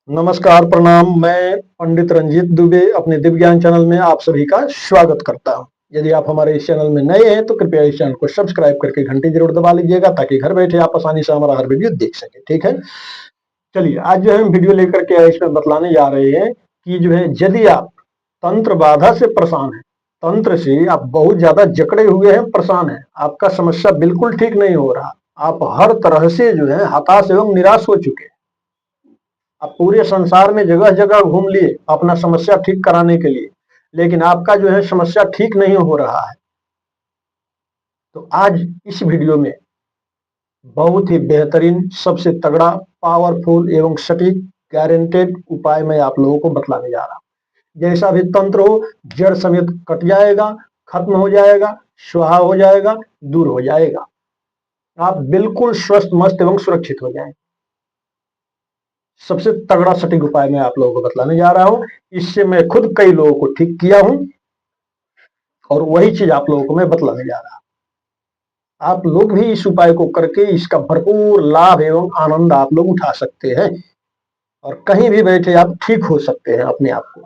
नमस्कार, प्रणाम। मैं पंडित रंजीत दुबे अपने दिव्य ज्ञान चैनल में आप सभी का स्वागत करता हूं। यदि आप हमारे इस चैनल में नए हैं तो कृपया इस चैनल को सब्सक्राइब करके घंटी जरूर दबा लीजिएगा ताकि घर बैठे आप आसानी से हमारा हर वीडियो देख सके। ठीक है, चलिए आज जो है हम वीडियो लेकर के आए, इसमें बतलाने जा रहे हैं कि जो है यदि आप तंत्र बाधा से परेशान हैं, तंत्र से आप बहुत ज्यादा जकड़े हुए हैं, परेशान हैं, आपका समस्या बिल्कुल ठीक नहीं हो रहा, आप हर तरह से जो है हताश एवं निराश हो चुके हैं, आप पूरे संसार में जगह जगह घूम लिए अपना समस्या ठीक कराने के लिए, लेकिन आपका जो है समस्या ठीक नहीं हो रहा है। तो आज इस वीडियो में बहुत ही बेहतरीन, सबसे तगड़ा, पावरफुल एवं सटीक गारंटेड उपाय मैं आप लोगों को बतलाने जा रहा हूं। जैसा भी तंत्र हो, जड़ समेत कट जाएगा, खत्म हो जाएगा, स्वाहा हो जाएगा, दूर हो जाएगा, आप बिल्कुल स्वस्थ, मस्त एवं सुरक्षित हो जाएंगे। सबसे तगड़ा सटीक उपाय मैं आप लोगों को बतलाने जा रहा हूं। इससे मैं खुद कई लोगों को ठीक किया हूं और वही चीज आप लोगों को मैं बतलाने जा रहा हूं। आप लोग भी इस उपाय को करके इसका भरपूर लाभ एवं आनंद आप लोग उठा सकते हैं और कहीं भी बैठे आप ठीक हो सकते हैं अपने आप को।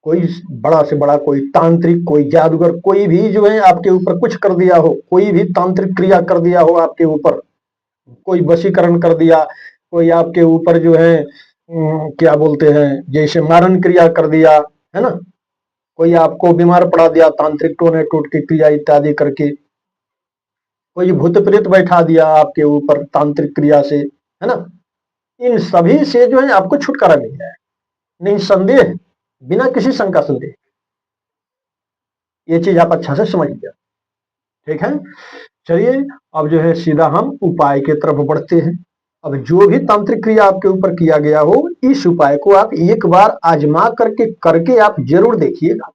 कोई बड़ा से बड़ा, कोई तांत्रिक, कोई जादूगर, कोई भी जो है आपके ऊपर कुछ कर दिया हो, कोई भी तांत्रिक क्रिया कर दिया हो आपके ऊपर, कोई वशीकरण कर दिया, कोई आपके ऊपर जो है क्या बोलते हैं, जैसे मारण क्रिया कर दिया है ना, कोई आपको बीमार पड़ा दिया तांत्रिक टोने टोट की क्रिया इत्यादि करके, कोई भूत प्रेत बैठा दिया आपके ऊपर तांत्रिक क्रिया से, है ना, इन सभी से जो है आपको छुटकारा मिल जाए, नहीं संदेह, बिना किसी शंका संदेह। ये चीज आप अच्छा से समझ लिया। ठीक है, चलिए अब जो है सीधा हम उपाय की तरफ बढ़ते हैं। अब जो भी तांत्रिक क्रिया आपके ऊपर किया गया हो, इस उपाय को आप एक बार आजमा करके आप जरूर देखिएगा।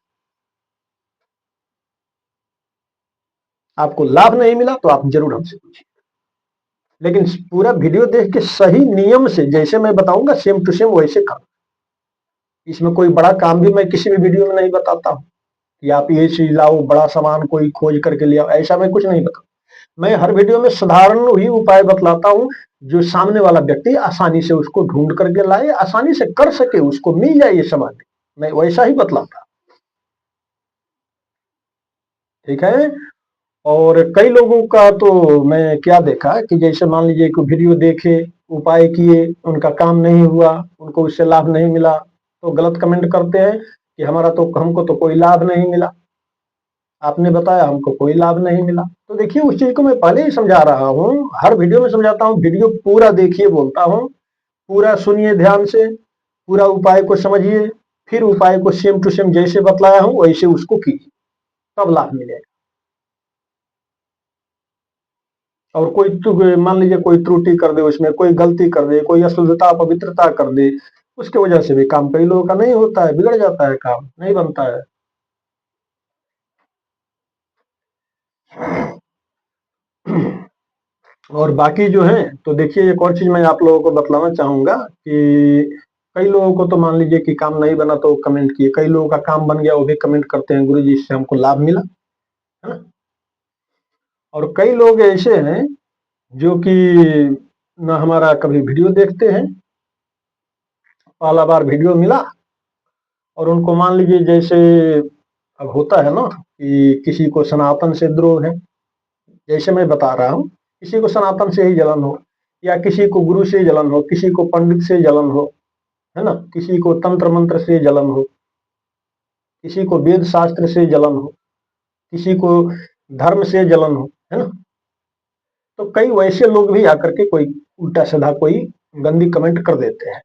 आपको लाभ नहीं मिला तो आप जरूर हमसे पूछिए, लेकिन पूरा वीडियो देख के सही नियम से जैसे मैं बताऊंगा सेम टू सेम वैसे काम। इसमें कोई बड़ा काम भी मैं किसी भी वीडियो में नहीं बताता हूँ कि आप ये चीज लाओ, बड़ा सामान कोई खोज करके ले आओ, ऐसा मैं कुछ नहीं बताता। मैं हर वीडियो में साधारण ही उपाय बतलाता हूँ जो सामने वाला व्यक्ति आसानी से उसको ढूंढ करके लाए, आसानी से कर सके, उसको मिल जाए ये सामान, मैं वैसा ही बतलाता। ठीक है, और कई लोगों का तो मैं क्या देखा कि जैसे मान लीजिए कि वीडियो देखे, उपाय किए, उनका काम नहीं हुआ, उनको उससे लाभ नहीं मिला, तो गलत कमेंट करते हैं कि हमको तो कोई लाभ नहीं मिला, आपने बताया हमको कोई लाभ नहीं मिला। तो देखिए उस चीज को मैं पहले ही समझा रहा हूँ, हर वीडियो में समझाता हूँ, वीडियो पूरा देखिए बोलता हूँ, पूरा सुनिए ध्यान से, पूरा उपाय को समझिए, फिर उपाय को सेम टू सेम जैसे बतलाया हूँ वैसे उसको कीजिए, तब लाभ मिलेगा। और मान लीजिए कोई त्रुटि कर दे, उसमें कोई गलती कर दे, कोई अशुद्धता अपवित्रता कर दे, उसके वजह से भी काम कई लोगों का नहीं होता है, बिगड़ जाता है, काम नहीं बनता है। और बाकी जो है तो देखिए एक और चीज मैं आप लोगों को बतलाना चाहूंगा कि कई लोगों को तो मान लीजिए कि काम नहीं बना तो कमेंट किए, कई लोगों का काम बन गया वो भी कमेंट करते हैं गुरु जी इससे हमको लाभ मिला, है ना। और कई लोग ऐसे हैं जो कि न हमारा कभी वीडियो देखते हैं, पहला बार वीडियो मिला और उनको मान लीजिए जैसे अब होता है ना कि किसी को सनातन से द्रोह है, जैसे मैं बता रहा हूँ, किसी को सनातन से ही जलन हो, या किसी को गुरु से जलन हो, किसी को पंडित से जलन हो, है ना, किसी को तंत्र मंत्र से जलन हो, किसी को वेद शास्त्र से जलन हो, किसी को धर्म से जलन हो, है ना। तो कई वैसे लोग भी आकर के कोई उल्टा सीधा कोई गंदी कमेंट कर देते हैं,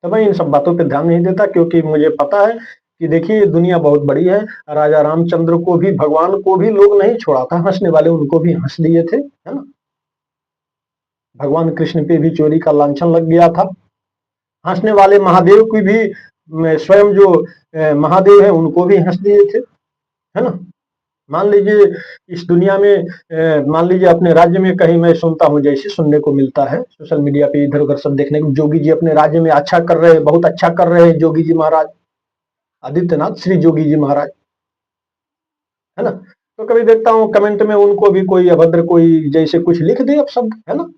तो मैं इन सब बातों पे ध्यान नहीं देता क्योंकि मुझे पता है कि देखिए ये दुनिया बहुत बड़ी है। राजा रामचंद्र को भी, भगवान को भी लोग नहीं छोड़ा था, हंसने वाले उनको भी हंस दिए थे, है ना। भगवान कृष्ण पे भी चोरी का लांछन लग गया था, हंसने वाले महादेव की भी स्वयं जो महादेव है उनको भी हंस दिए थे, है ना। मान लीजिए इस दुनिया में मान लीजिए अपने राज्य में कहीं मैं सुनता हूँ, जैसे सुनने को मिलता है सोशल मीडिया पे इधर उधर सब देखने को, जोगी जी अपने राज्य में अच्छा कर रहे हैं, बहुत अच्छा कर रहे हैं जोगी जी महाराज, आदित्यनाथ श्री जोगी जी महाराज, है ना। तो कभी देखता हूँ कमेंट में उनको भी कोई अभद्र कोई जैसे कुछ लिख दे अपशब्द, है ना,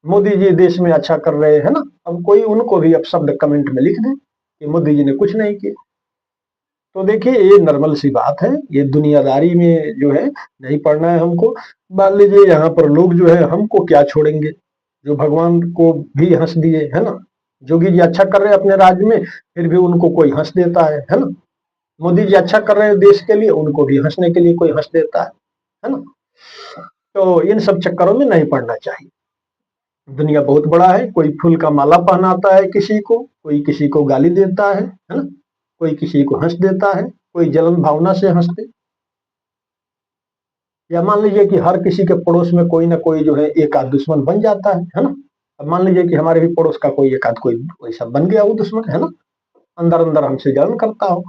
मोदी जी देश में अच्छा कर रहे हैं ना, अब कोई उनको भी अपशब्द कमेंट में लिख दे कि मोदी जी ने कुछ नहीं किया। तो देखिए ये नॉर्मल सी बात है, ये दुनियादारी में जो है नहीं पढ़ना है हमको। मान लीजिए यहाँ पर लोग जो है हमको क्या छोड़ेंगे, जो भगवान को भी हंस दिए, है ना, जोगी जी अच्छा कर रहे हैं अपने राज्य में, फिर भी उनको कोई हंस देता है ना, मोदी जी अच्छा कर रहे हैं देश के लिए, उनको भी हंसने के लिए कोई हंस देता है ना। तो इन सब चक्करों में नहीं पड़ना चाहिए। दुनिया बहुत बड़ा है, कोई फूल का माला पहनाता है किसी को, कोई किसी को गाली देता है ना, कोई किसी को हंस देता है, कोई जलन भावना से हंसते, या मान लीजिए कि हर किसी के पड़ोस में कोई ना कोई जो है एक आध दुश्मन बन जाता है ना। अब मान लीजिए कि हमारे भी पड़ोस का कोई एक आध कोई वैसा बन गया वो दुश्मन, है ना, अंदर अंदर हमसे जलन करता हो।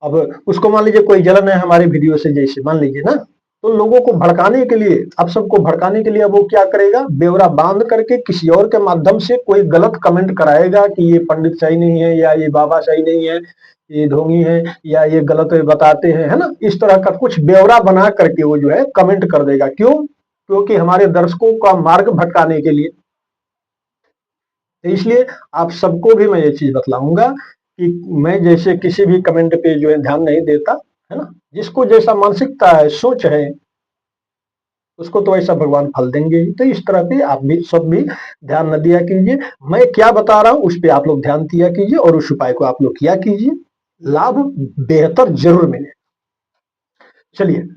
अब उसको मान लीजिए कोई जलन है हमारे वीडियो से जैसे मान लीजिए ना, तो लोगों को भड़काने के लिए, आप सबको भड़काने के लिए वो क्या करेगा, ब्यौरा बांध करके किसी और के माध्यम से कोई गलत कमेंट कराएगा कि ये पंडित सही नहीं है, या ये बाबा सही नहीं है, ये ढोंगी है, या ये गलत बताते हैं, है ना, इस तरह का कुछ ब्यौरा बना करके वो जो है कमेंट कर देगा। क्यों? क्योंकि हमारे दर्शकों का मार्ग भटकाने के लिए। तो इसलिए आप सबको भी मैं ये चीज बतलाऊंगा कि मैं जैसे किसी भी कमेंट पे जो है ध्यान नहीं देता, है ना, जिसको जैसा मानसिकता है, सोच है, उसको तो ऐसा भगवान फल देंगे ही। तो इस तरह पे आप भी सब भी ध्यान न दिया कीजिए, मैं क्या बता रहा हूं उस पर आप लोग ध्यान दिया कीजिए और उस उपाय को आप लोग किया कीजिए, लाभ बेहतर जरूर मिले। चलिए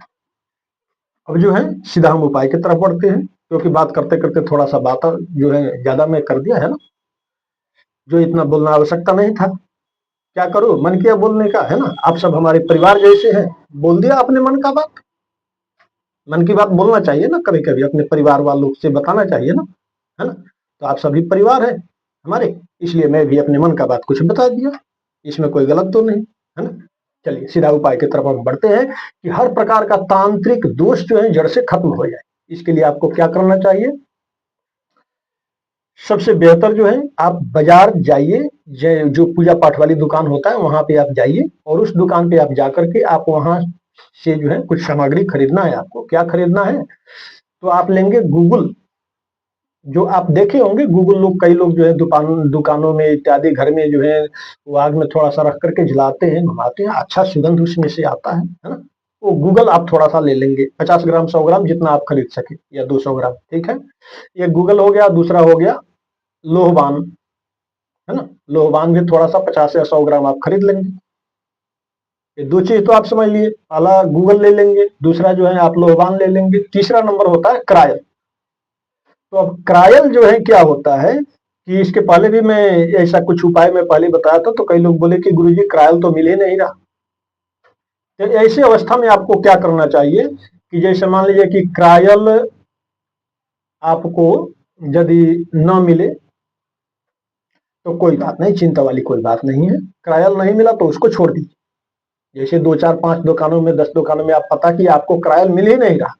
अब जो है सीधा हम उपाय की तरफ बढ़ते हैं, क्योंकि बात करते करते थोड़ा सा बात जो है ज्यादा मैं कर दिया है ना, जो इतना बोलना आवश्यकता नहीं था। क्या करूं, मन किया बोलने का, है ना, आप सब हमारे परिवार जैसे हैं, बोल दिया अपने मन का बात। मन की बात बोलना चाहिए ना, कभी कभी अपने परिवार वालों से बताना चाहिए ना, है ना। तो आप सभी परिवार हैं हमारे, इसलिए मैं भी अपने मन का बात कुछ बता दिया, इसमें कोई गलत तो नहीं, है ना। चलिए सीधा उपाय की तरफ हम बढ़ते हैं कि हर प्रकार का तांत्रिक दोष जो है जड़ से खत्म हो जाए। इसके लिए आपको क्या करना चाहिए, सबसे बेहतर जो है आप बाजार जाइए, जो पूजा पाठ वाली दुकान होता है वहां पे आप जाइए, और उस दुकान पे आप जाकर के आप वहां से जो है कुछ सामग्री खरीदना है। आपको क्या खरीदना है, तो आप लेंगे गूगल, जो आप देखे होंगे गूगल, लोग कई लोग जो है दुकानों में इत्यादि घर में जो है वो आग में थोड़ा सा रख करके जलाते हैं, घुमाते हैं, अच्छा सुगंध उसमें से आता है ना। वो गूगल आप थोड़ा सा ले लेंगे, 50 ग्राम 100 ग्राम जितना आप खरीद सके, या 200 ग्राम, ठीक है। ये गूगल हो गया। दूसरा हो गया लोहबान, है ना, लोहबान भी थोड़ा सा 50 या 100 ग्राम आप खरीद लेंगे। ये दो चीज तो आप समझ लिए, पहला गूगल ले लेंगे, दूसरा जो है आप लोहबान ले लेंगे। तीसरा नंबर होता है क्रायल। तो अब क्रायल जो है क्या होता है कि इसके पहले भी मैं ऐसा कुछ उपाय मैं पहले बताया था, तो कई लोग बोले कि गुरुजी क्रायल तो मिल ही नहीं रहा। तो ऐसी अवस्था में आपको क्या करना चाहिए कि जैसे मान लीजिए कि क्रायल आपको यदि न मिले तो कोई बात नहीं, चिंता वाली कोई बात नहीं है। क्रायल नहीं मिला तो उसको छोड़ दीजिए। जैसे 2 4 5 दुकानों में 10 दुकानों में आप पता कि आपको क्रायल मिल ही नहीं रहा,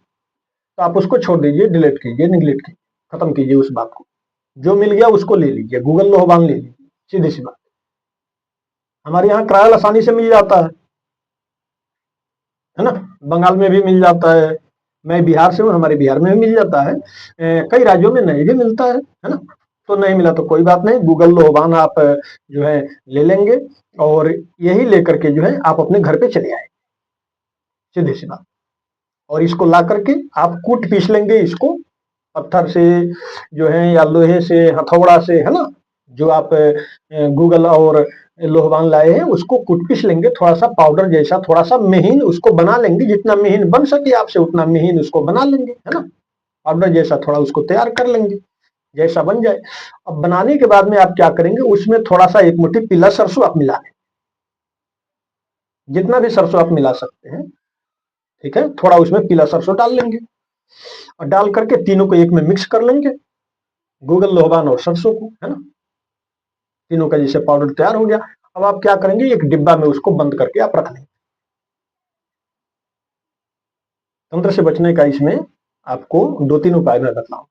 तो आप उसको छोड़ दीजिए, डिलीट कीजिए, निगलेक्ट कीजिए, खत्म कीजिए उस बात को। जो मिल गया उसको ले लीजिए, गूगल लोहबान ले लीजिए, सीधी सी बात। हमारे यहाँ ट्रायल आसानी से मिल जाता है ना, बंगाल में भी मिल जाता है। मैं बिहार से हूँ, हमारे बिहार में भी मिल जाता है। कई राज्यों में नहीं भी मिलता है ना। तो नहीं मिला तो कोई बात नहीं, गूगल लोहबान आप जो है ले लेंगे, और यही लेकर के जो है आप अपने घर पे चले आए, सीधी सी बात। और इसको ला करके आप कूट पीस लेंगे इसको, पत्थर से जो है या लोहे से, हथौड़ा से, है ना, जो आप गूगल और लोहबान लाए हैं उसको कूट पीस लेंगे, थोड़ा सा पाउडर जैसा, थोड़ा सा महीन उसको बना लेंगे, जितना महीन बन सके आपसे उतना महीन उसको बना लेंगे, है ना, पाउडर जैसा थोड़ा उसको तैयार कर लेंगे, जैसा बन जाए। अब बनाने के बाद में आप क्या करेंगे, उसमें थोड़ा सा एक मुट्ठी पीला सरसों आप मिला लें, जितना भी सरसों आप मिला सकते हैं, ठीक है, थोड़ा उसमें पीला सरसों डाल लेंगे, और डाल करके तीनों को एक में मिक्स कर लेंगे, गूगल लोहबान और सरसों को, है ना, तीनों का जैसे पाउडर तैयार हो गया। अब आप क्या करेंगे, एक डिब्बा में उसको बंद करके आप रख लेंगे। तंत्र से बचने का इसमें आपको 2 3 उपाय मैं बताऊं।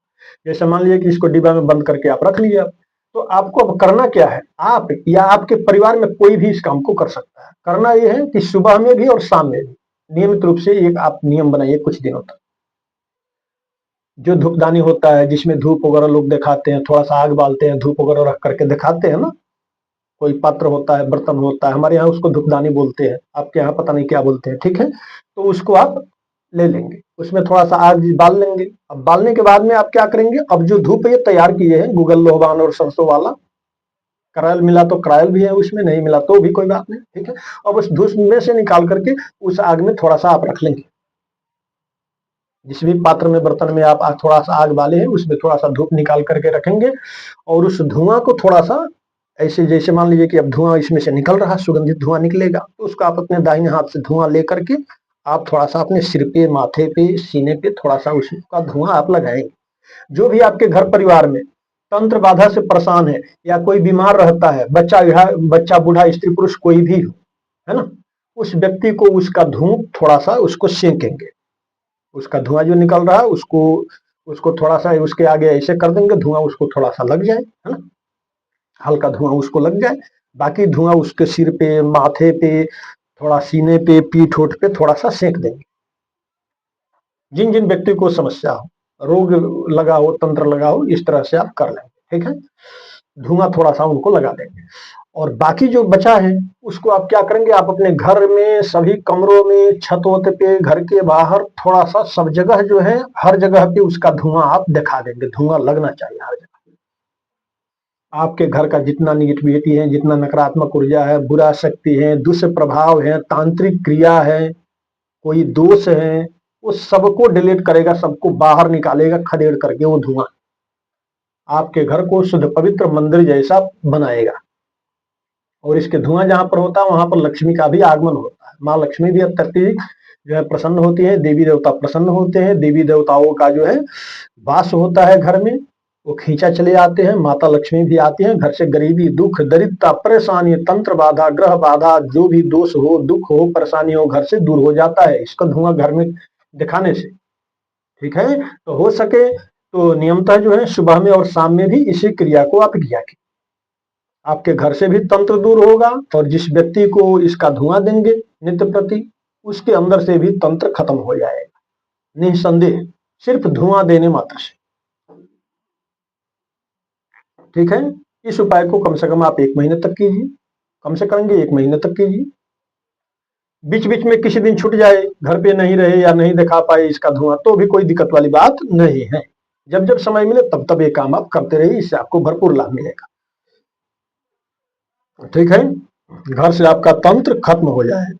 जैसे मान लीजिए कि इसको डिब्बा में बंद करके आप रख लिए, तो आपको अब करना क्या है, आप या आपके परिवार में कोई भी इस काम को कर सकता है। करना यह है कि सुबह में भी और शाम में भी नियमित रूप से एक आप नियम बनाइए कुछ दिनों तक। जो धूपदानी होता है जिसमें धूप वगैरह लोग दिखाते हैं, थोड़ा सा आग बालते हैं, धूप वगैरह रख करके दिखाते हैं ना, कोई पात्र होता है, बर्तन होता है, हमारे यहाँ उसको धूपदानी बोलते हैं, आपके यहाँ पता नहीं क्या बोलते हैं, ठीक है। तो उसको आप ले लेंगे, उसमें थोड़ा सा आग बाल लेंगे। अब बालने के बाद में आप क्या करेंगे, अब जो धूप ये तैयार किए हैं गूगल लोहबान और सरसों वाला, करायल मिला तो करायल भी है उसमें, नहीं मिला तो भी कोई बात नहीं, ठीक है। अब उस धूप में से निकाल करके उस आग में थोड़ा सा आप रख लेंगे। जिस भी पात्र में, बर्तन में आप थोड़ा सा आग बाले हैं उसमें थोड़ा सा धूप निकाल करके रखेंगे, और उस धुआं को थोड़ा सा ऐसे, जैसे मान लीजिए कि अब धुआं इसमें से निकल रहा, सुगंधित धुआं निकलेगा, तो उसको आप अपने दाहिने हाथ से धुआं लेकर के आप थोड़ा सा अपने सिर पे, माथे पे, सीने पे थोड़ा सा उसका धुआं आप लगाएंगे। जो भी आपके घर परिवार में तंत्र बाधा से परेशान है या कोई बीमार रहता है, बच्चा बूढ़ा स्त्री पुरुष कोई भी हो, है ना, उस व्यक्ति को उसका धूप थोड़ा सा उसको सेकेंगे, उसका धुआं जो निकल रहा है उसको उसको थोड़ा सा उसके आगे ऐसे कर देंगे, धुआं उसको थोड़ा सा लग जाए, है ना, हल्का धुआं उसको लग जाए। बाकी धुआं उसके सिर पे, माथे पे, थोड़ा सीने पे, पीठ ओठ पे थोड़ा सा सेक देंगे। जिन जिन व्यक्ति को समस्या हो, रोग लगा हो, तंत्र लगा हो, इस तरह से आप कर लेंगे, ठीक है। धुआं थोड़ा सा उनको लगा देंगे, और बाकी जो बचा है उसको आप क्या करेंगे, आप अपने घर में सभी कमरों में, छत वत पे, घर के बाहर थोड़ा सा सब जगह जो है, हर जगह पे उसका धुआं आप दिखा देंगे, धुआं लगना चाहिए हर जगह। आपके घर का जितना निगेटिविटी है, जितना नकारात्मक ऊर्जा है, बुरा शक्ति है, दुष्प्रभाव है, तांत्रिक क्रिया है, कोई दोष है, उस सबको डिलीट करेगा, सबको बाहर निकालेगा खदेड़ करके वो धुआं, आपके घर को शुद्ध पवित्र मंदिर जैसा बनाएगा। और इसके धुआं जहां पर होता है वहां पर लक्ष्मी का भी आगमन होता है, माँ लक्ष्मी भी अत्यधिक जो है प्रसन्न होती है, देवी देवता प्रसन्न होते हैं, देवी देवताओं का जो है वास होता है घर में, वो खींचा चले आते हैं, माता लक्ष्मी भी आती हैं, घर से गरीबी, दुख, दरिद्रता, परेशानी, तंत्र बाधा, ग्रह बाधा, जो भी दोष हो, दुख हो, परेशानी हो, घर से दूर हो जाता है इसका धुआं घर में दिखाने से, ठीक है। तो हो सके तो नियमतः जो है सुबह में और शाम में भी इसी क्रिया को आप किया कीजिए, आपके घर से भी तंत्र दूर होगा, और जिस व्यक्ति को इसका धुआं देंगे नित्य प्रति, उसके अंदर से भी तंत्र खत्म हो जाएगा निसंदेह, सिर्फ धुआं देने मात्र से, ठीक है। इस उपाय को कम से कम आप 1 महीने तक कीजिए, कम से करेंगे 1 महीने तक कीजिए। बीच बीच में किसी दिन छूट जाए, घर पे नहीं रहे या नहीं दिखा पाए इसका धुआं, तो भी कोई दिक्कत वाली बात नहीं है। जब जब समय मिले तब तब ये काम आप करते रहिए, इससे आपको भरपूर लाभ मिलेगा, ठीक है। घर से आपका तंत्र खत्म हो जाए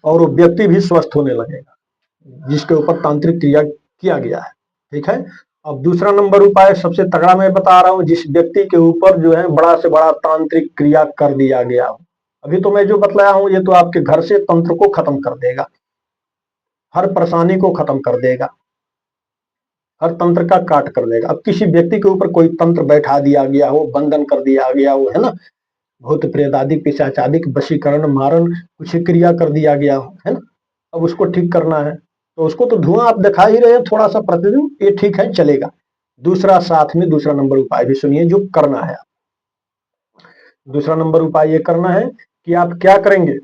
और वो व्यक्ति भी स्वस्थ होने लगेगा जिसके ऊपर तांत्रिक क्रिया किया गया है, ठीक है। अब दूसरा नंबर उपाय सबसे तगड़ा मैं बता रहा हूं, जिस व्यक्ति के ऊपर जो है बड़ा से बड़ा तांत्रिक क्रिया कर दिया गया हो। अभी तो मैं जो बतलाया हूं ये तो आपके घर से तंत्र को खत्म कर देगा, हर परेशानी को खत्म कर देगा, हर तंत्र का काट कर देगा। अब किसी व्यक्ति के ऊपर कोई तंत्र बैठा दिया गया हो, बंधन कर दिया गया हो, है ना, भूत प्रेत आदि पिशाच आदि वशीकरण मारण कुछ क्रिया कर दिया गया हो, है ना, अब उसको ठीक करना है, तो उसको तो धुआं आप दिखा ही रहे हैं थोड़ा सा प्रतिदिन, ये ठीक है चलेगा। दूसरा साथ में दूसरा नंबर उपाय भी सुनिए जो करना है। दूसरा नंबर उपाय ये करना है कि आप क्या करेंगे,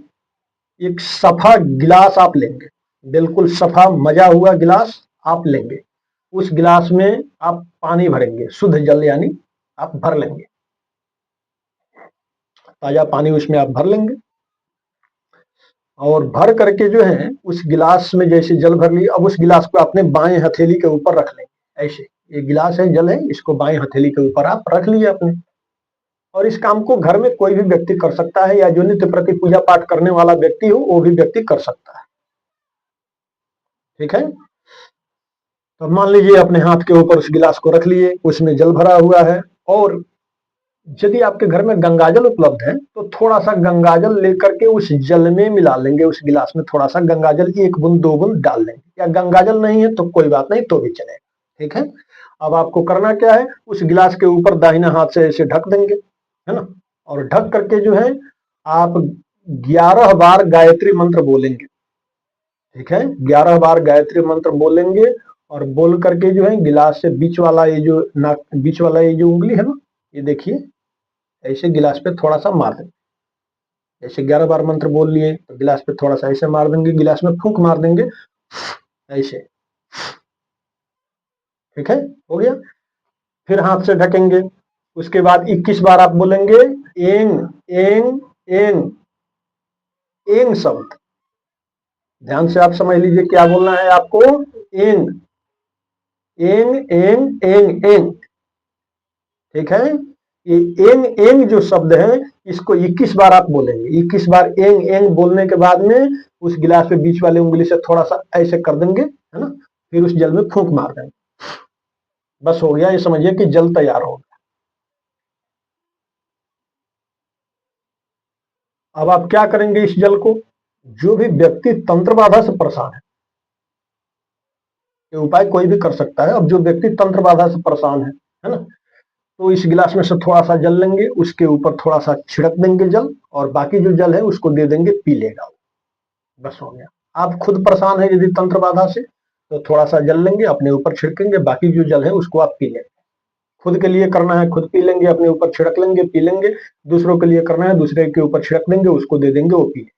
एक सफा गिलास आप लेंगे, बिल्कुल सफा मजा हुआ गिलास आप लेंगे, उस गिलास में आप पानी भरेंगे, शुद्ध जल यानी आप भर लेंगे, ताजा पानी उसमें आप भर लेंगे, और भर करके जो है उस गिलास में जैसे जल भर लिया, अब उस गिलास को अपने बाएं हथेली के ऊपर रख लेंगे, ऐसे, ये गिलास है जल है, इसको बाएं हथेली के ऊपर आप रख लिए अपने। और इस काम को घर में कोई भी व्यक्ति कर सकता है, या जो नित्य प्रति पूजा पाठ करने वाला व्यक्ति हो वो भी व्यक्ति कर सकता है, ठीक है। तो मान लीजिए अपने हाथ के ऊपर उस गिलास को रख लिए, उसमें जल भरा हुआ है, और यदि आपके घर में गंगाजल उपलब्ध है तो थोड़ा सा गंगाजल लेकर के उस जल में मिला लेंगे, उस गिलास में थोड़ा सा गंगाजल 1 बूंद 2 बूंद डाल लेंगे, या गंगाजल नहीं है तो कोई बात नहीं, तो भी चलेगा, ठीक है। अब आपको करना क्या है, उस गिलास के ऊपर दाहिना हाथ से ऐसे ढक देंगे, है ना, और ढक करके जो है आप 11 बार गायत्री मंत्र बोलेंगे, ठीक है, 11 बार गायत्री मंत्र बोलेंगे, और बोल करके जो है गिलास से बीच वाला ये जो नाक, बीच वाला ये जो उंगली है ना, ये देखिए ऐसे गिलास पे थोड़ा सा मार दें, ऐसे 11 बार मंत्र बोल लिए तो गिलास पे थोड़ा सा ऐसे मार देंगे, गिलास में फूंक मार देंगे ऐसे, ठीक है, हो गया। फिर हाथ से ढकेंगे। उसके बाद 21 बार आप बोलेंगे एंग एंग एंग, एंग शब्द ध्यान से आप समझ लीजिए क्या बोलना है आपको, एंग एंग एंग एंग एंग, ठीक है। ये एंग एंग जो शब्द है इसको 21 बार आप बोलेंगे। 21 बार एंग एंग बोलने के बाद में उस गिलास पे बीच वाले उंगली से थोड़ा सा ऐसे कर देंगे, है ना, फिर उस जल में फूंक मार देंगे, बस हो गया। ये समझिए कि जल तैयार हो गया। अब आप क्या करेंगे इस जल को, जो भी व्यक्ति तंत्र बाधा से परेशान है, ये उपाय कोई भी कर सकता है। अब जो व्यक्ति तंत्र बाधा से परेशान है ना, तो इस गिलास में से थोड़ा सा जल लेंगे, उसके ऊपर थोड़ा सा छिड़क देंगे जल, और बाकी जो जल है उसको दे देंगे, पी लेगा, बस हो गया। आप खुद परेशान है यदि तंत्र बाधा से, तो थोड़ा सा जल लेंगे, अपने ऊपर छिड़केंगे, बाकी जो जल है उसको आप पी लेंगे। खुद के लिए करना है खुद पी लेंगे, अपने ऊपर छिड़क लेंगे, पी लेंगे। दूसरों के लिए करना है दूसरे के ऊपर छिड़क देंगे, उसको दे देंगे, वो पी लेंगे,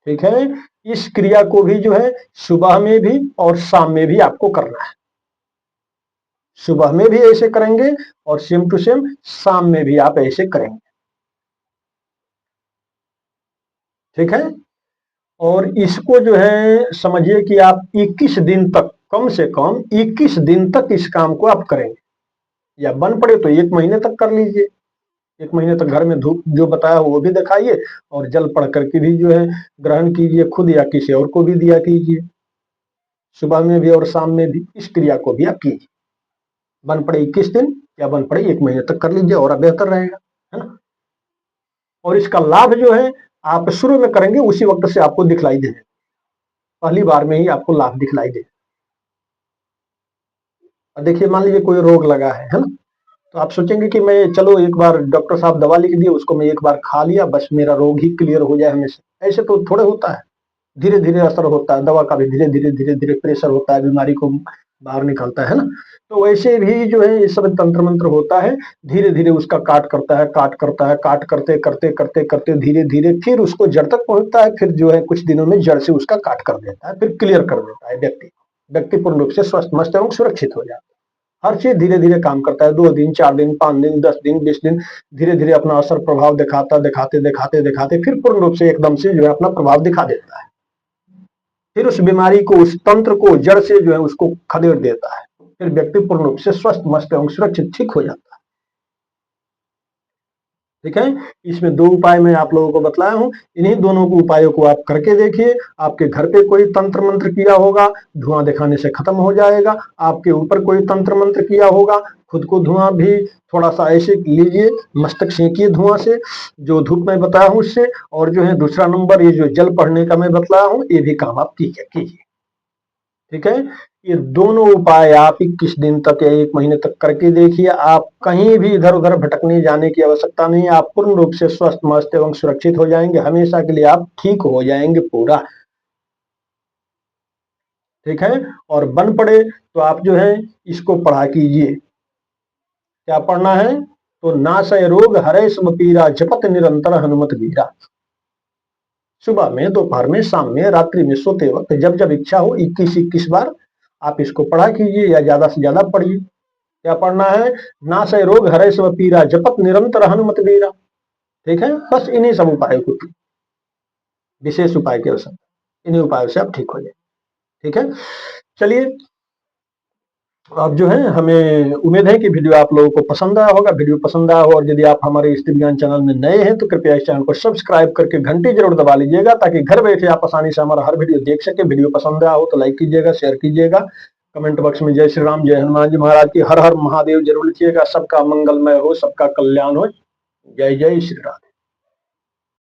ठीक है। इस क्रिया को भी जो है सुबह में भी और शाम में भी आपको करना है। सुबह में भी ऐसे करेंगे और सेम टू सेम शाम में भी आप ऐसे करेंगे, ठीक है। और इसको जो है समझिए कि आप 21 दिन तक, कम से कम 21 दिन तक इस काम को आप करेंगे, या बन पड़े तो 1 महीने तक कर लीजिए। 1 महीने तक घर में धूप जो बताया वो भी दिखाइए, और जल पढ़ करके भी जो है ग्रहण कीजिए खुद, या किसी और को भी दिया कीजिए। सुबह में भी और शाम में भी इस क्रिया को भी आप कीजिए। बन पड़े 21 दिन या बन पड़े 1 महीने तक कर लीजिए, और बेहतर रहेगा, है ना। और इसका लाभ जो है आप शुरू में करेंगे उसी वक्त से आपको दिखलाई देगा, पहली बार में ही आपको लाभ दिखलाई देगा। देखिए मान लीजिए कोई रोग लगा है ना, तो आप सोचेंगे कि मैं चलो एक बार डॉक्टर साहब दवा लिख दिए, उसको मैं एक बार खा लिया, बस मेरा रोग ही क्लियर हो जाए हमेशा। ऐसे तो थोड़े होता है, धीरे धीरे असर होता है दवा का भी, धीरे धीरे धीरे धीरे प्रेशर होता है, बीमारी को बाहर निकालता है ना। तो वैसे भी जो है ये सब तंत्र मंत्र होता है, धीरे धीरे उसका काट करता है, काट करता है, काट करते करते करते करते धीरे धीरे फिर उसको जड़ तक पहुंचता है, फिर जो है कुछ दिनों में जड़ से उसका काट कर देता है, फिर क्लियर कर देता है व्यक्ति पूर्ण रूप से स्वस्थ मस्त एवं सुरक्षित हो जाता है। हर चीज धीरे धीरे काम करता है, 2 दिन 4 दिन 5 दिन 10 दिन 20 दिन धीरे धीरे अपना असर प्रभाव दिखाता, दिखाते दिखाते दिखाते फिर पूर्ण रूप से एकदम से जो है अपना प्रभाव दिखा देता है। फिर उस बीमारी को, उस तंत्र को जड़ से जो है उसको खदेड़ देता है, फिर व्यक्ति पूर्ण रूप से स्वस्थ मस्त एवं सुरक्षित ठीक हो जाता है, ठीक है। इसमें 2 उपाय मैं आप लोगों को बतलाया हूं, इन्हीं दोनों को उपायों को आप करके देखिए। आपके घर पे कोई तंत्र मंत्र किया होगा, धुआं दिखाने से खत्म हो जाएगा। आपके ऊपर कोई तंत्र मंत्र किया होगा, खुद को धुआं भी थोड़ा सा ऐसे लीजिए, मस्तक सेकिए धुआं से, जो धूप मैं बताया हूं उससे। और जो है दूसरा नंबर ये जो जल पढ़ने का मैं बतलाया हूं, ये भी काम आप कीजिए, ठीक है। ये दोनों उपाय आप 21 दिन तक या 1 महीने तक करके देखिए। आप कहीं भी इधर उधर भटकने जाने की आवश्यकता नहीं है, आप पूर्ण रूप से स्वस्थ मस्त एवं सुरक्षित हो जाएंगे, हमेशा के लिए आप ठीक हो जाएंगे पूरा, ठीक है। और बन पड़े तो आप जो है इसको पढ़ा कीजिए। क्या पढ़ना है, तो नासय रोग हरे सम पीरा, जपत निरंतर हनुमत वीरा। सुबह में, दोपहर में, शाम में, रात्रि में, सोते वक्त जब जब इच्छा हो 21 बार आप इसको पढ़ा कीजिए, या ज्यादा से ज्यादा पढ़िए। क्या पढ़ना है, नासय रोग हरै सब पीरा, जपत निरंतर हनुमत वीरा, ठीक है। बस इन्हीं सब उपायों को, विशेष उपाय की आवश्यकता, इन्हीं उपायों से आप ठीक हो जाए, ठीक है। चलिए, अब जो है हमें उम्मीद है कि वीडियो आप लोगों को पसंद आया होगा। वीडियो पसंद आया हो और यदि आप हमारे इस दिव्य ज्ञान चैनल में नए हैं तो कृपया इस चैनल को सब्सक्राइब करके घंटी जरूर दबा लीजिएगा, ताकि घर बैठे आप आसानी से हमारा हर वीडियो देख सके। वीडियो पसंद आया हो तो लाइक कीजिएगा, शेयर कीजिएगा, कमेंट बॉक्स में जय श्री राम, जय हनुमान जी महाराज की, हर हर महादेव जरूर लिखिएगा। सबका मंगलमय हो, सबका कल्याण हो। जय जय श्री राम।